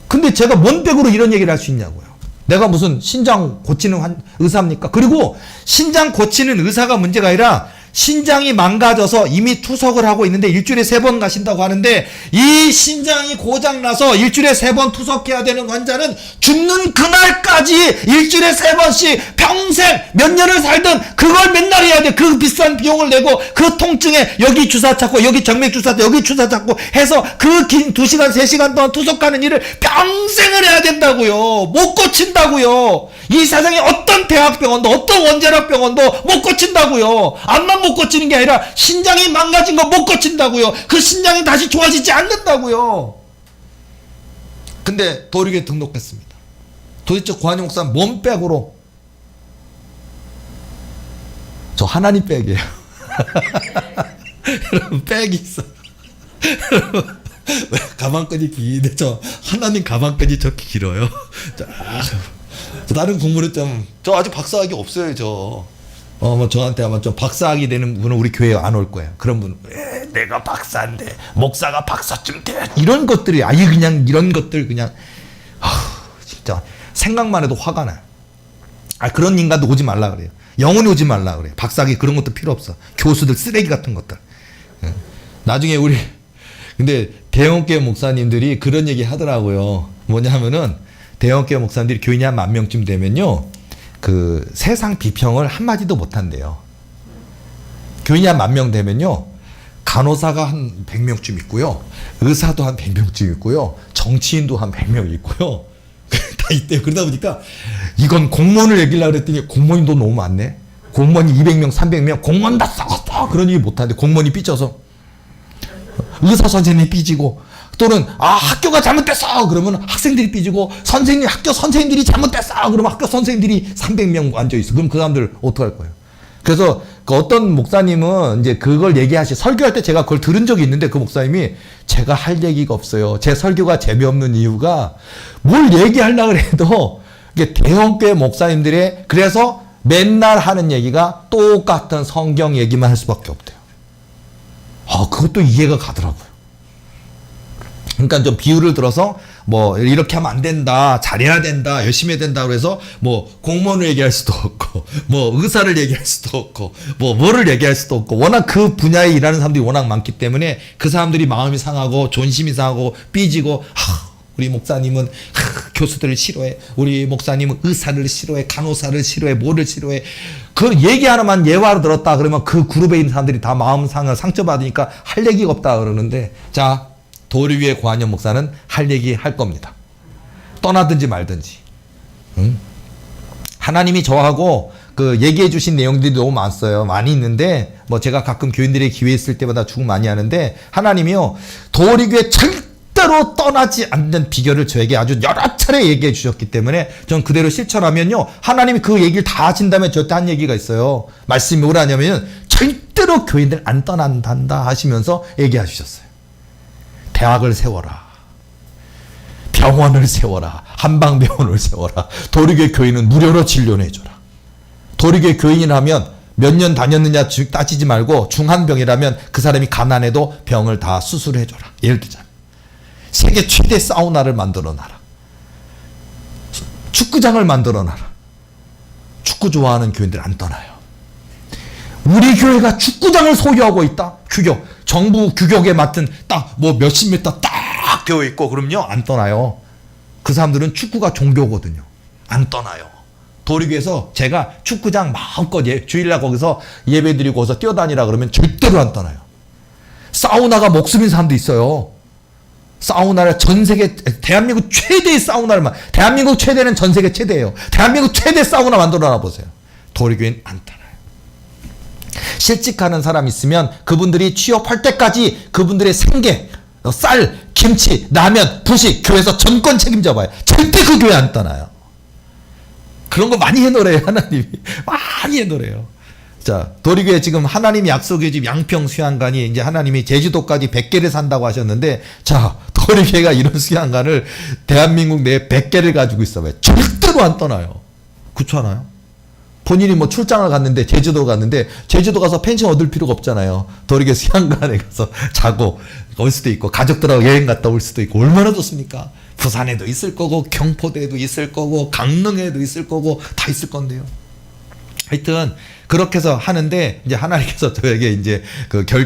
S1: 근데 제가 뭔 백으로 이런 얘기를 할 수 있냐고요. 내가 무슨 신장 고치는 의사입니까? 그리고 신장 고치는 의사가 문제가 아니라 신장이 망가져서 이미 투석을 하고 있는데 일주일에 3번 가신다고 하는데 이 신장이 고장나서 일주일에 3번 투석해야 되는 환자는 죽는 그날까지 일주일에 3번씩 평생 몇 년을 살든 그걸 맨날 해야 돼. 그 비싼 비용을 내고 그 통증에 여기 주사 찾고 여기 정맥 주사 여기 주사 찾고 해서 그 긴 2시간 3시간 동안 투석하는 일을 평생을 해야 된다고요. 못 고친다고요. 이 세상에 어떤 대학병원도 어떤 원자력병원도 못 고친다고요. 암만 못 고치는 게 아니라 신장이 망가진 거 못 고친다고요. 그 신장이 다시 좋아지지 않는다고요. 근데 도리교회 등록했습니다. 도대체 고한영 목사는 뭔 백으로? 저 하나님 백이에요. 여러분 백이 있어. 왜 가방끈이 긴데 저 하나님 가방끈이 저렇게 길어요. 다른 공부는 저 아직 박사학위 없어요. 뭐 저한테 아마 좀 박사학위 되는 분은 우리 교회에 안 올 거예요. 그런 분은 내가 박사인데 목사가 박사쯤 돼 이런 것들이 아예 그냥 이런 것들 그냥 진짜 생각만 해도 화가 나요. 그런 인간도 오지 말라 그래요. 영원히 오지 말라 그래요. 박사학위 그런 것도 필요 없어. 교수들 쓰레기 같은 것들. 나중에 근데 대형교회 목사님들이 그런 얘기 하더라고요. 뭐냐면은 대형교회 목사님들이 교인이 한 10,000명쯤 되면요. 그 세상 비평을 한마디도 못한대요. 교인이 한 10,000명 되면요. 간호사가 한 100명쯤 있고요. 의사도 한 100명쯤 있고요. 정치인도 한 100명 있고요. 다 있대요. 그러다 보니까 이건 공무원을 얘기하려고 그랬더니 공무원도 너무 많네. 공무원이 200명, 300명, 공무원 다 썩었어. 그런 얘기 못하는데 공무원이 삐져서 의사 선생님이 삐지고 또는 학교가 잘못됐어 그러면 학생들이 삐지고, 학교 선생님들이 잘못됐어 그러면 학교 선생님들이 300명 앉아있어. 그럼 그 사람들 어떡할 거예요? 그래서 그 어떤 목사님은 이제 그걸 설교할 때 제가 그걸 들은 적이 있는데, 그 목사님이 제가 할 얘기가 없어요. 제 설교가 재미없는 이유가 뭘 얘기하려고 해도 이게 대형교회 목사님들의, 그래서 맨날 하는 얘기가 똑같은 성경 얘기만 할 수밖에 없대요. 그것도 이해가 가더라고요. 그러니까 좀 비유를 들어서 뭐 이렇게 하면 안 된다, 잘해야 된다, 열심히 해야 된다 그래서 뭐 공무원을 얘기할 수도 없고, 뭐 의사를 얘기할 수도 없고, 뭐를 얘기할 수도 없고, 워낙 그 분야에 일하는 사람들이 워낙 많기 때문에 그 사람들이 마음이 상하고 존심이 상하고 삐지고, 우리 목사님은 교수들을 싫어해, 우리 목사님은 의사를 싫어해, 간호사를 싫어해, 뭐를 싫어해. 그 얘기 하나만 예화로 들었다 그러면 그 그룹에 있는 사람들이 다 마음 상처받으니까 할 얘기가 없다 그러는데, 자, 도리 위의 고한영 목사는 할 얘기 할 겁니다. 떠나든지 말든지. 하나님이 저하고 그 얘기해 주신 내용들이 너무 많았어요. 많이 있는데, 뭐 제가 가끔 교인들의 기회 있을 때마다 주고 많이 하는데, 하나님이요, 도리교회 절대로 떠나지 않는 비결을 저에게 아주 여러 차례 얘기해 주셨기 때문에 전 그대로 실천하면요, 하나님이 그 얘기를 다 하신 다음에 저한테 한 얘기가 있어요. 말씀이 뭐라냐면, 절대로 교인들 안 떠난단다 하시면서 얘기해 주셨어요. 대학을 세워라, 병원을 세워라, 한방병원을 세워라, 도리교회 교인은 무료로 진료해줘라. 도리교회 교인이라면 몇 년 다녔느냐 따지지 말고, 중한병이라면 그 사람이 가난해도 병을 다 수술해줘라. 예를 들자면 세계 최대 사우나를 만들어놔라, 축구장을 만들어놔라. 축구 좋아하는 교인들 안 떠나요. 우리 교회가 축구장을 소유하고 있다? 정부 규격에 맡은 딱 뭐 몇십 미터 딱 되어 있고, 그럼요, 안 떠나요. 그 사람들은 축구가 종교거든요. 안 떠나요. 도리교에서 제가 축구장 마음껏 주일날 거기서 예배 드리고 와서 뛰어다니라 그러면 절대로 안 떠나요. 사우나가 목숨인 사람도 있어요. 사우나를 전 세계, 대한민국 최대의 사우나를, 대한민국 최대는 전 세계 최대예요. 대한민국 최대 사우나 만들어 놔 보세요. 도리교회는 안 떠나요. 실직하는 사람 있으면 그분들이 취업할 때까지 그분들의 생계, 쌀, 김치, 라면, 부식, 교회에서 전권 책임져 봐요. 절대 그 교회 안 떠나요. 그런 거 많이 해놓으래요, 하나님이. 많이 해놓으래요. 자, 도리교회 지금 하나님이 약속해 준 양평 수양관이 이제 하나님이 제주도까지 100개를 산다고 하셨는데, 자, 도리교회가 이런 수양관을 대한민국 내에 100개를 가지고 있어봐요. 절대로 안 떠나요. 그렇지 않아요? 본인이 뭐 출장을 갔는데, 제주도 갔는데, 제주도 가서 펜션 얻을 필요가 없잖아요. 도리교회 수양관에 가서 자고 올 수도 있고, 가족들하고 여행 갔다 올 수도 있고, 얼마나 좋습니까? 부산에도 있을 거고, 경포대에도 있을 거고, 강릉에도 있을 거고, 다 있을 건데요. 하여튼 그렇게 해서 하는데, 이제 하나님께서 저에게 이제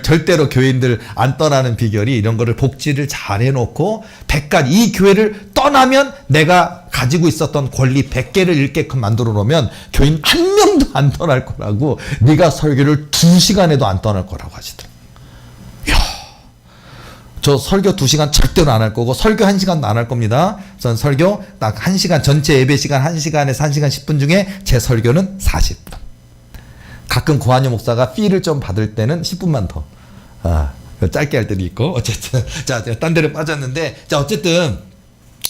S1: 절대로 교인들 안 떠나는 비결이 이런 거를 복지를 잘 해놓고, 100가지, 이 교회를 떠나면 내가 가지고 있었던 권리 100개를 잃게끔 만들어 놓으면 교인 한 명도 안 떠날 거라고, 네가 설교를 2시간에도 안 떠날 거라고 하시더라고요. 이야, 저 설교 2시간 절대로 안 할 거고, 설교 1시간도 안 할 겁니다. 전 설교 딱 1시간, 전체 예배 시간 1시간에서 1시간 10분 중에 제 설교는 40분. 가끔 고한여 목사가 피를 좀 받을 때는 10분만 더 짧게 할 때도 있고, 어쨌든 자, 제가 딴 데를 빠졌는데, 자, 어쨌든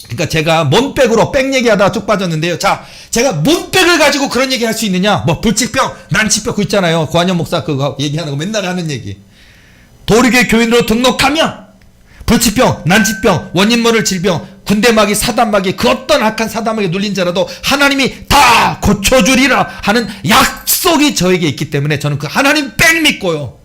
S1: 그러니까 제가 몸백으로 백 얘기하다가 쭉 빠졌는데요. 자, 제가 몸백을 가지고 그런 얘기 할 수 있느냐? 뭐 불치병, 난치병 그거 있잖아요. 고한여 목사 그거 얘기하는 거 맨날 하는 얘기. 도리교회 교인으로 등록하면 불치병, 난치병, 원인모를 질병, 군대마귀, 사단마귀, 그 어떤 악한 사단마귀에 눌린 자라도 하나님이 다 고쳐주리라 하는 약속이 저에게 있기 때문에 저는 그 하나님 백 믿고요.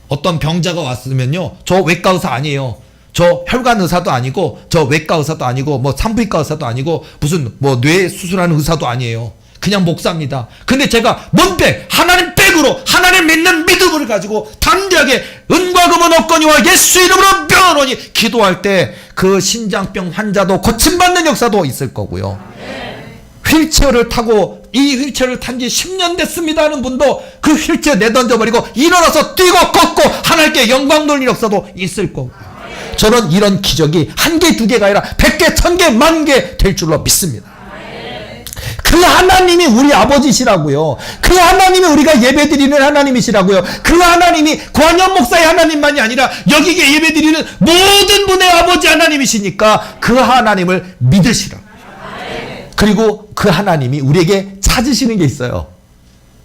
S1: 어떤 병자가 왔으면요, 저 외과 의사 아니에요. 저 혈관 의사도 아니고, 저 외과 의사도 아니고, 뭐 산부인과 의사도 아니고, 무슨 뭐 뇌 수술하는 의사도 아니에요. 그냥 목사입니다. 근데 제가 뭔백, 하나님 백으로 하나님 믿는 믿음을 가지고 담대하게 은과 금은 없거니와 예수 이름으로 명하노니 기도할 때 그 신장병 환자도 고침받는 역사도 있을 거고요. 휠체어를 타고, 이 휠체어를 탄 지 10년 됐습니다 하는 분도 그 휠체어 내던져버리고 일어나서 뛰고 걷고 하나님께 영광 돌리는 역사도 있을 거고요. 저는 이런 기적이 1개, 2개가 아니라 100개, 1000개, 10,000개 될 줄로 믿습니다. 그
S2: 그 하나님이 우리 아버지시라고요. 그 하나님이 우리가 예배드리는 하나님이시라고요. 그 하나님이 권현 목사의 하나님만이 아니라 여기에 예배드리는 모든 분의 아버지 하나님이시니까 그 하나님을 믿으시라고. 그리고 그 하나님이 우리에게 찾으시는 게 있어요.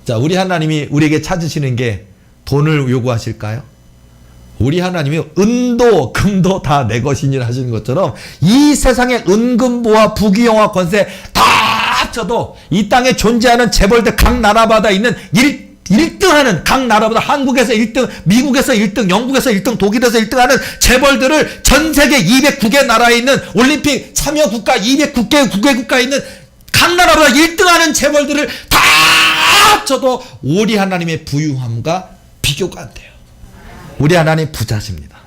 S2: 자, 우리 하나님이 우리에게 찾으시는 게 돈을 요구하실까요? 우리 하나님이 은도 금도 다 내 것이니라 하시는 것처럼 이 세상의 은금보와 부귀영화 권세 다 합쳐도 이 땅에 존재하는 재벌들 각 나라마다 있는 1등하는 각 나라보다 한국에서 1등, 미국에서 1등, 영국에서 1등, 독일에서 1등하는 재벌들을 전 세계 209개 나라에 있는 올림픽 참여 국가 209개 국가에 있는 각 나라보다 1등하는 재벌들을 다 합쳐도 우리 하나님의 부유함과 비교가 안 돼요. 우리 하나님 부자십니다.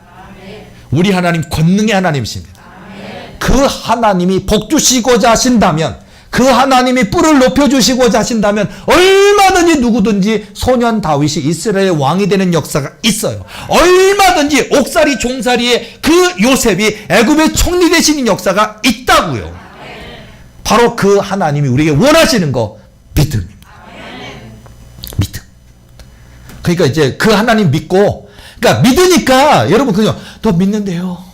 S2: 우리 하나님 권능의 하나님이십니다. 그 하나님이 복 주시고자 하신다면, 그 하나님이 뿔을 높여주시고자 하신다면 얼마든지 누구든지 소년 다윗이 이스라엘의 왕이 되는 역사가 있어요. 얼마든지 옥살이 종살이의 그 요셉이 애굽의 총리 되시는 역사가 있다고요. 바로 그 하나님이 우리에게 원하시는 거 믿음입니다. 믿음. 그러니까 이제 그 하나님 믿고, 그러니까 믿으니까 여러분 그냥 너 믿는데요.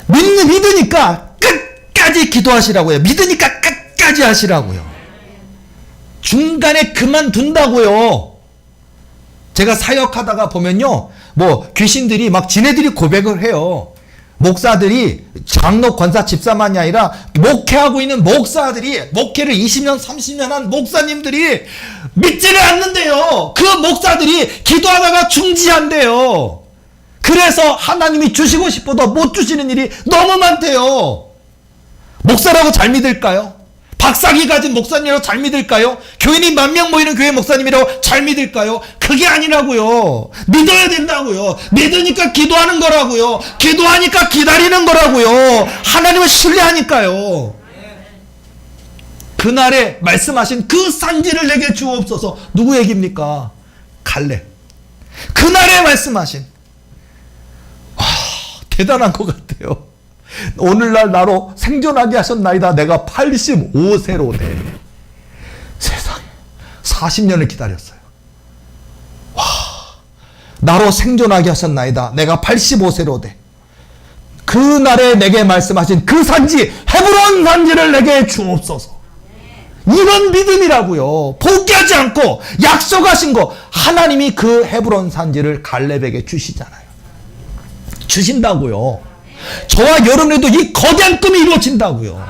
S2: 믿으니까 끝까지 기도하시라고요. 믿으니까 끝까지 하시라고요. 중간에 그만둔다고요. 제가 사역하다가 보면요, 뭐 귀신들이 막 지네들이 고백을 해요. 목사들이 장로 권사 집사만이 아니라 목회하고 있는 목사들이, 목회를 20년 30년 한 목사님들이 믿지를 않는데요. 그 목사들이 기도하다가 중지한대요. 그래서 하나님이 주시고 싶어도 못 주시는 일이 너무 많대요. 목사라고 잘 믿을까요? 박사기 가진 목사님이라고 잘 믿을까요? 교인이 10,000명 모이는 교회 목사님이라고 잘 믿을까요? 그게 아니라고요. 믿어야 된다고요. 믿으니까 기도하는 거라고요. 기도하니까 기다리는 거라고요. 하나님을 신뢰하니까요. 그날에 말씀하신 그 산지를 내게 주옵소서. 누구 얘기입니까? 갈렙. 그날에 말씀하신, 대단한 것 같아요. 오늘날 나로 생존하게 하셨나이다. 내가 85세로 돼. 세상에 40년을 기다렸어요. 와, 나로 생존하게 하셨나이다. 내가 85세로 돼. 그날에 내게 말씀하신 그 산지, 헤브론 산지를 내게 주옵소서. 이런 믿음이라고요. 포기하지 않고 약속하신 거, 하나님이 그 헤브론 산지를 갈렙에게 주시잖아요. 주신다고요. 저와 여러분에도 이 거대한 꿈이 이루어진다고요.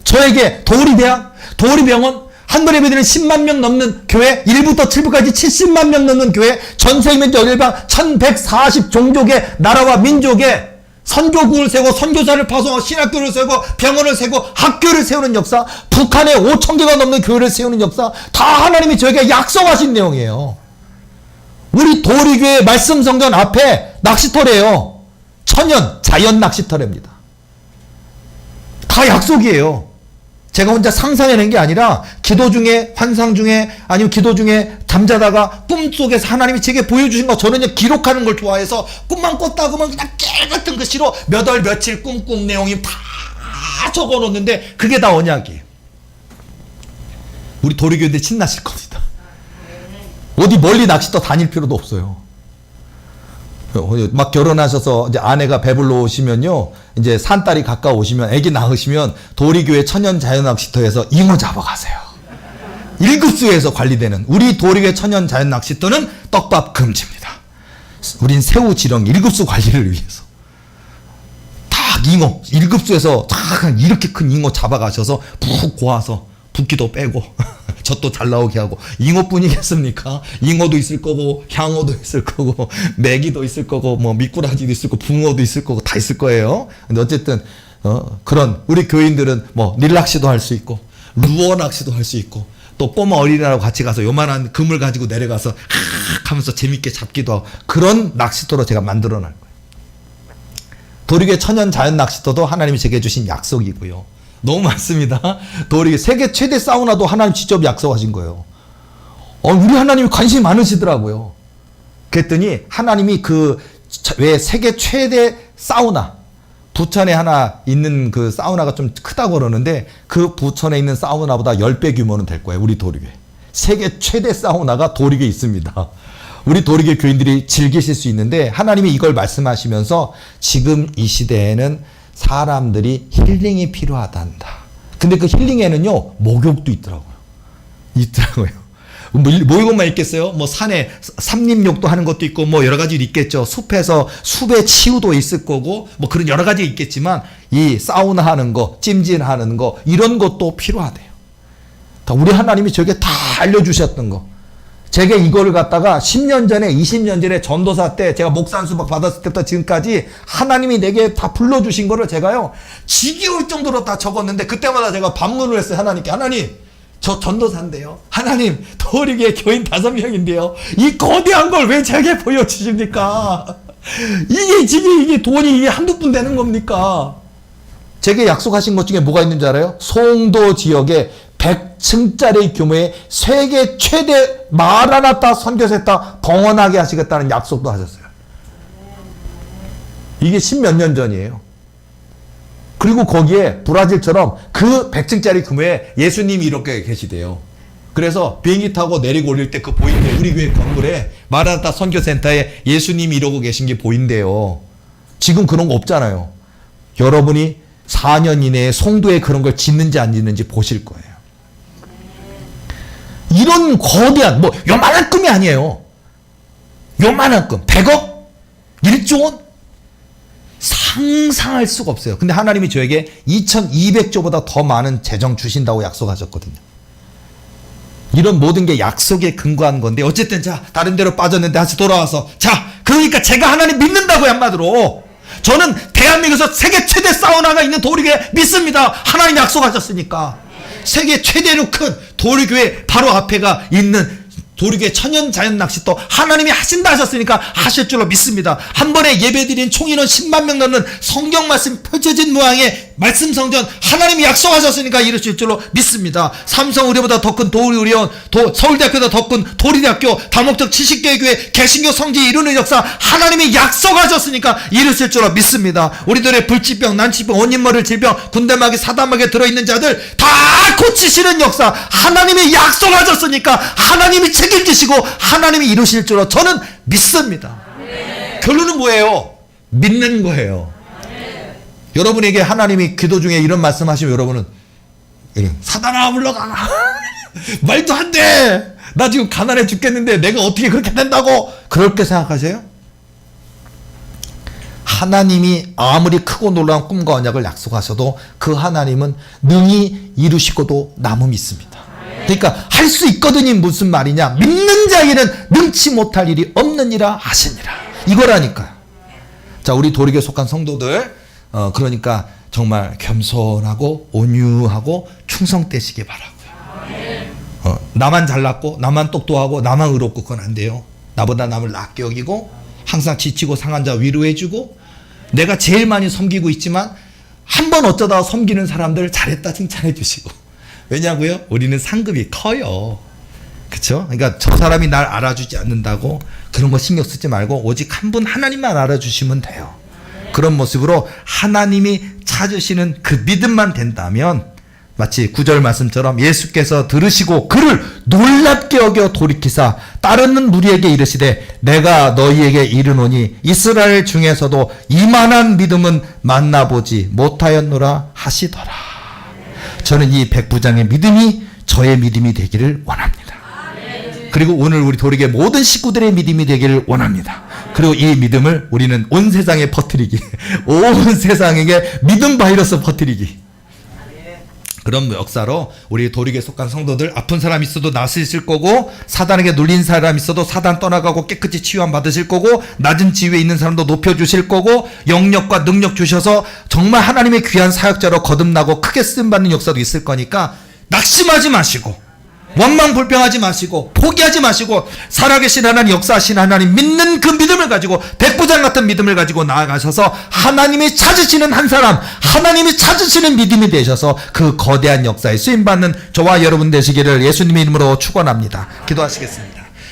S2: 저에게 도우리대학, 도우리병원, 한번 예배드리는 10만 명 넘는 교회, 1부터 7부까지 70만 명 넘는 교회, 전세계 면적 열방 1140 종족의 나라와 민족의 선교국을 세우고 선교사를 파송하고 신학교를 세우고 병원을 세우고 학교를 세우는 역사, 북한에 5,000개가 넘는 교회를 세우는 역사, 다 하나님이 저에게 약속하신 내용이에요. 우리 도우리교회 말씀 성전 앞에 낚시터래요. 천연 자연 낚시터랍니다. 다 약속이에요. 제가 혼자 상상해낸 게 아니라 기도 중에, 환상 중에, 아니면 기도 중에 잠자다가 꿈속에서 하나님이 제게 보여주신 거, 저는 기록하는 걸 좋아해서 꿈만 꿨다 그러면 그냥 깨같은 글씨로 몇 월 며칠 꿈꾼 내용이 다 적어놓는데 그게 다 언약이에요. 우리 도리교인들 신나실 겁니다. 어디 멀리 낚시터 다닐 필요도 없어요. 막 결혼하셔서 이제 아내가 배불러 오시면요, 이제 산딸이 가까워오시면, 애기 낳으시면 도리교회 천연 자연낚시터에서 잉어 잡아가세요. 1급수에서 관리되는 우리 도리교회 천연 자연낚시터는 떡밥 금지입니다. 우린 새우 지렁 1급수 관리를 위해서 딱 잉어 1급수에서 딱 이렇게 큰 잉어 잡아가셔서 푹 고아서 붓기도 빼고 젖도 잘 나오게 하고. 잉어뿐이겠습니까? 잉어도 있을 거고, 향어도 있을 거고, 메기도 있을 거고, 뭐 미꾸라지도 있을 거고, 붕어도 있을 거고, 다 있을 거예요. 근데 어쨌든 그런 우리 교인들은 뭐 닐낚시도 할 수 있고, 루어 낚시도 할 수 있고, 또 꼬마 어린이랑 같이 가서 요만한 그물 가지고 내려가서 하면서 재밌게 잡기도 하고, 그런 낚시터로 제가 만들어 놨 거예요. 도리교회 천연 자연 낚시터도 하나님이 제게 주신 약속이고요. 너무 많습니다. 도리 세계 최대 사우나도 하나님 직접 약속하신 거예요. 우리 하나님이 관심이 많으시더라고요. 그랬더니 하나님이 그 왜 세계 최대 사우나,
S1: 부천에 하나 있는 그 사우나가 좀 크다고 그러는데 그 부천에 있는 사우나보다 10배 규모는 될 거예요. 우리 도리교회. 세계 최대 사우나가 도리교회에 있습니다. 우리 도리교회 교인들이 즐기실 수 있는데 하나님이 이걸 말씀하시면서 지금 이 시대에는 사람들이 힐링이 필요하단다. 근데 그 힐링에는요, 목욕도 있더라고요. 뭐 이것만 있겠어요? 뭐 산에 삼림욕도 하는 것도 있고 뭐 여러 가지 있겠죠. 숲에서 숲의 치유도 있을 거고 뭐 그런 여러 가지 있겠지만 이 사우나 하는 거, 찜질하는 거 이런 것도 필요하대요. 다 우리 하나님이 저에게 다 알려주셨던 거. 제가 이거를 갖다가 10년 전에 20년 전에 전도사 때 제가 목산 수박 받았을 때부터 지금까지 하나님이 내게 다 불러주신 거를 제가요 지겨울 정도로 다 적었는데 그때마다 제가 반문을 했어요. 하나님께. 하나님, 저 전도사인데요. 하나님, 도리교회 교인 5명인데요. 이 거대한 걸 왜 제게 보여주십니까? 이게 돈이 이게 한두 푼 되는 겁니까? 제게 약속하신 것 중에 뭐가 있는 줄 알아요? 송도 지역에 100층짜리 규모의 세계 최대 마라나타 선교센터 봉헌하게 하시겠다는 약속도 하셨어요. 이게 10몇 년 전이에요. 그리고 거기에 브라질처럼 그 100층짜리 규모에 예수님이 이렇게 계시대요. 그래서 비행기 타고 내리고 올릴 때 그 보인대요. 우리 교회 건물에 마라나타 선교센터에 예수님이 이러고 계신 게 보인대요. 지금 그런 거 없잖아요. 여러분이 4년 이내에 송도에 그런 걸 짓는지 안 짓는지 보실 거예요. 이런 거대한 뭐 요만한 금이 아니에요. 요만한 금 100억? 1조 원? 상상할 수가 없어요. 근데 하나님이 저에게 2200조보다 더 많은 재정 주신다고 약속하셨거든요. 이런 모든 게 약속에 근거한 건데 어쨌든 자 다른 데로 빠졌는데 다시 돌아와서 자 그러니까 제가 하나님 믿는다고요. 한마디로 저는 대한민국에서 세계 최대 사우나가 있는 도리교회 믿습니다. 하나님 약속하셨으니까. 세계 최대로 큰 도리교회 바로 앞에가 있는 도리교회 천연자연낚시도 하나님이 하신다 하셨으니까 하실 줄로 믿습니다. 한 번에 예배드린 총인원 10만 명 넘는 성경 말씀 펼쳐진 모양의 말씀 성전 하나님이 약속하셨으니까 이루실 줄로 믿습니다. 삼성의료보다 더 큰 도리의료원, 서울대학교보다 더 큰 도리대학교, 다목적 70개의 교회, 개신교 성지 이루는 역사 하나님이 약속하셨으니까 이루실 줄로 믿습니다. 우리들의 불치병, 난치병, 원인모를 질병, 군대마귀, 사단마귀에 들어있는 자들 다 고치시는 역사 하나님이 약속하셨으니까 하나님이 책임지시고 하나님이 이루실 줄로 저는 믿습니다. 결론은 뭐예요? 믿는 거예요. 여러분에게 하나님이 기도 중에 이런 말씀하시면 여러분은 사단아 물러가. 말도 안 돼. 나 지금 가난해 죽겠는데 내가 어떻게 그렇게 된다고 그렇게 생각하세요? 하나님이 아무리 크고 놀라운 꿈과 언약을 약속하셔도 그 하나님은 능히 이루시고도 남음이 있습니다. 그러니까 할 수 있거든이 무슨 말이냐? 믿는 자에게는 능치 못할 일이 없느니라 하시니라. 이거라니까요. 자, 우리 도리교에 속한 성도들 그러니까 정말 겸손하고 온유하고 충성되시기 바라고요. 나만 잘났고 나만 똑똑하고 나만 의롭고 그건 안 돼요. 나보다 남을 낮게 여기고 항상 지치고 상한 자 위로해주고 내가 제일 많이 섬기고 있지만 한 번 어쩌다 섬기는 사람들 잘했다 칭찬해 주시고 왜냐고요? 우리는 상급이 커요. 그쵸? 그러니까 저 사람이 날 알아주지 않는다고 그런 거 신경 쓰지 말고 오직 한 분 하나님만 알아주시면 돼요. 그런 모습으로 하나님이 찾으시는 그 믿음만 된다면 마치 9절 말씀처럼 예수께서 들으시고 그를 놀랍게 여겨 돌이키사 따르는 무리에게 이르시되 내가 너희에게 이르노니 이스라엘 중에서도 이만한 믿음은 만나보지 못하였노라 하시더라. 저는 이 백부장의 믿음이 저의 믿음이 되기를 원합니다. 그리고 오늘 우리 도리교회 모든 식구들의 믿음이 되기를 원합니다. 그리고 이 믿음을 우리는 온 세상에 퍼뜨리기, 온 세상에게 믿음 바이러스 퍼뜨리기. 그런 역사로 우리 도리교에 속한 성도들 아픈 사람 있어도 나으실 거고 사단에게 눌린 사람 있어도 사단 떠나가고 깨끗이 치유함 받으실 거고 낮은 지위에 있는 사람도 높여주실 거고 영역과 능력 주셔서 정말 하나님의 귀한 사역자로 거듭나고 크게 쓰임받는 역사도 있을 거니까 낙심하지 마시고 원망불평하지 마시고 포기하지 마시고 살아계신 하나님 역사하신 하나님 믿는 그 믿음을 가지고 백부장 같은 믿음을 가지고 나아가셔서 하나님이 찾으시는 한 사람 하나님이 찾으시는 믿음이 되셔서 그 거대한 역사에 쓰임받는 저와 여러분 되시기를 예수님의 이름으로 축원합니다. 기도하시겠습니다.